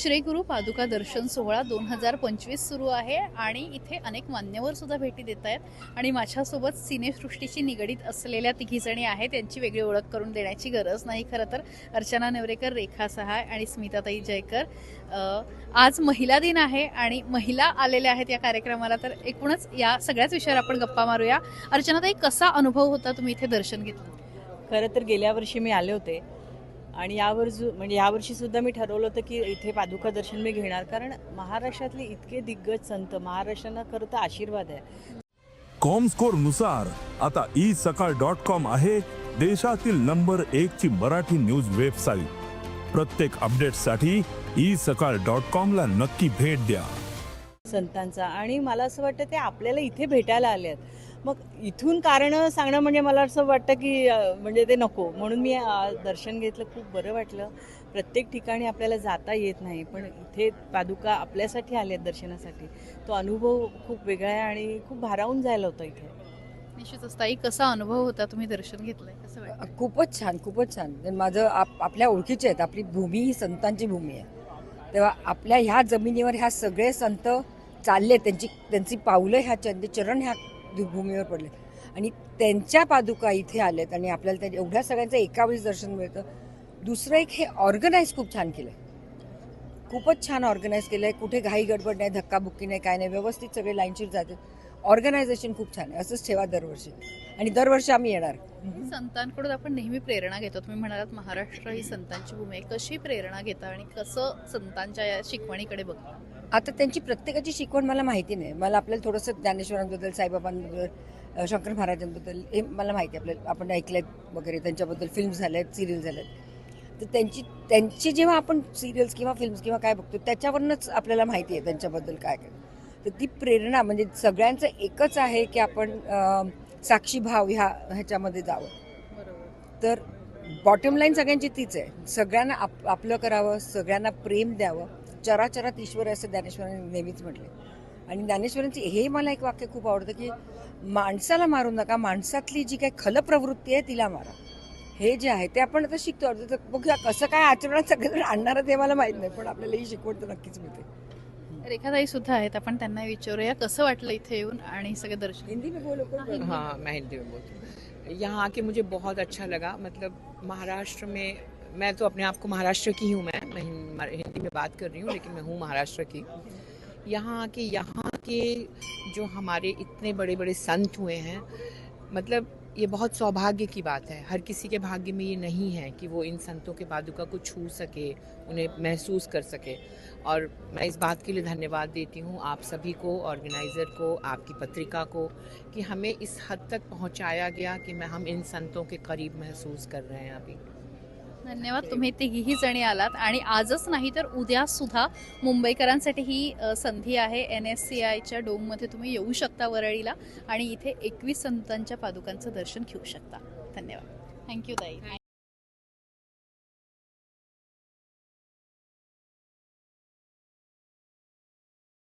श्री गुरु पादुका दर्शन सोहळा 2025 सुरू आहे आणि इथे अनेक मान्यवर सुद्धा भेटी देत आहेत आणि माझ्यासोबत सिनेसृष्टीशी निगडीत असलेल्या तिघीजणी आहेत. त्यांची वेगळी ओळख करून देण्याची गरज नाही. खरं तर अर्चना नेवरेकर, रेखा सहाय आणि स्मिताताई जयकर. आज महिला दिन आहे आणि महिला आलेल्या आहेत या कार्यक्रमाला, तर एकूणच या सगळ्याच विषयावर आपण गप्पा मारूया. अर्चनाताई, कसा अनुभव होता तुम्ही इथे दर्शन घेतलं? खरं तर गेल्या वर्षी मी आले होते आणि यावर्षी सुद्धा मी ठरवलं होतं की इथे पादुका दर्शन मी घेणार, कारण महाराष्ट्रातले इतके दिग्गज संत महाराष्ट्राला खरं तर आशीर्वाद आहे. कॉमस्कोर नुसार आता isakal.com आहे देशातील नंबर 1 ची मराठी न्यूज वेबसाईट. प्रत्येक अपडेटसाठी isakal.com ला नक्की भेट द्या. संतांचा, आणि मला असं वाटतं ते आपल्याला इथे भेटायला आले आहेत. मग इथून कारण सांगणं म्हणजे मला असं वाटतं की म्हणजे ते नको, म्हणून मी दर्शन घेतलं. खूप बरं वाटलं. प्रत्येक ठिकाणी आपल्याला जाता येत नाही, पण इथे पादुका आपल्यासाठी आले आहेत दर्शनासाठी. तो अनुभव खूप वेगळा आहे आणि खूप भारावून जायला होतं इथे. निश्चितच ताई, कसा अनुभव होता? तुम्ही दर्शन घेतलंय, कसं वाटतं? खूपच छान, खूपच छान. माझं आपल्या ओळखीचे आहेत. आपली भूमी ही संतांची भूमी आहे. तेव्हा आपल्या ह्या जमिनीवर ह्या सगळे संत चालले, त्यांची पावलं त्यांचे चरण ह्या भूमीवर पडले आणि त्यांच्या पादुका इथे आलेत आणि आपल्याला एवढ्या सगळ्यांचं एकावेळेस दर्शन मिळतं. दुसरं एक, हे ऑर्गनाईज खूप छान केलंय. खूपच छान ऑर्गनाईज केलंय. कुठे घाई गडबड नाही, धक्काबुक्की नाही, काय नाही. व्यवस्थित सगळे लाईनशीर जाते. ऑर्गनायझेशन खूप छान आहे. असंच ठेवा दरवर्षी, आणि दरवर्षी आम्ही येणार. संतांकडून आपण नेहमी प्रेरणा घेतो. तुम्ही म्हणालात महाराष्ट्र ही संतांची भूमी आहे. कशी प्रेरणा घेता आणि कसं संतांच्या या शिकवणीकडे बघता? आता त्यांची प्रत्येकाची शिकवण मला माहिती नाही. मला आपल्याला थोडंसं ज्ञानेश्वरांबद्दल, साईबाबांबद्दल, शंकर महाराजांबद्दल हे मला माहिती आहे. आपण ऐकलेत वगैरे, त्यांच्याबद्दल फिल्म्स झाल्यात, सिरियल झाल्यात. तर त्यांची जेव्हा आपण सिरियल्स किंवा फिल्म्स किंवा काय बघतो त्याच्यावरूनच आपल्याला माहिती आहे त्यांच्याबद्दल काय काय. तर ती प्रेरणा म्हणजे सगळ्यांचं एकच आहे की आपण साक्षीभाव ह्याच्यामध्ये जावं. तर बॉटम लाईन सगळ्यांची तीच आहे. सगळ्यांना आपलं करावं, सगळ्यांना प्रेम द्यावं. चराचरात ईश्वर आहे असं ज्ञानेश्वरांनी नेहमीच म्हटले. आणि ज्ञानेश्वरांची हे मला एक वाक्य खूप आवडतं की माणसाला मारू नका, माणसातली जी काही खल प्रवृत्ती आहे तिला मारा. हे जे आहे ते आपण आता शिकतो. बघूया कसं काय आचरणात सगळेजण आणणार ते मला माहित नाही, पण आपल्याला ही शिकवण तर नक्कीच मिळते. रेखाताई सुद्धा आहेत, आपण त्यांना विचारूया कसं वाटलं इथे येऊन आणि सगळे दर्शन. हिंदी में बोलो. हाँ, मैं हिंदी में बोलती हूँ. यहाँ आके मुझे बहुत अच्छा लगा. मतलब महाराष्ट्र में, मैं तो अपने आप को महाराष्ट्र की हूँ. मैं हिंदी में बात कर रही हूँ, लेकिन मैं हूँ महाराष्ट्र की. यहाँ के जो हमारे इतने बड़े बड़े संत हुए हैं, मतलब ये बहुत सौभाग्य की बात है. हर किसी के भाग्य में ये नहीं है कि वो इन संतों के पादुका को छू सके, उन्हें महसूस कर सके. और मैं इस बात के लिए धन्यवाद देती हूँ आप सभी को, ऑर्गेनाइज़र को, आपकी पत्रिका को, कि हमें इस हद तक पहुँचाया गया कि हम इन संतों के करीब महसूस कर रहे हैं अभी. धन्यवाद. तुम्ही तिघीही जणी आलात आणि आजच नाही तर उद्या सुद्धा मुंबईकरांसाठी ही संधी आहे. NSCIच्या डोममध्ये तुम्ही येऊ शकता वरळीला आणि इथे 21 संतांच्या पादुकांचं दर्शन घेऊ शकता. धन्यवाद. थँक्यू ताई.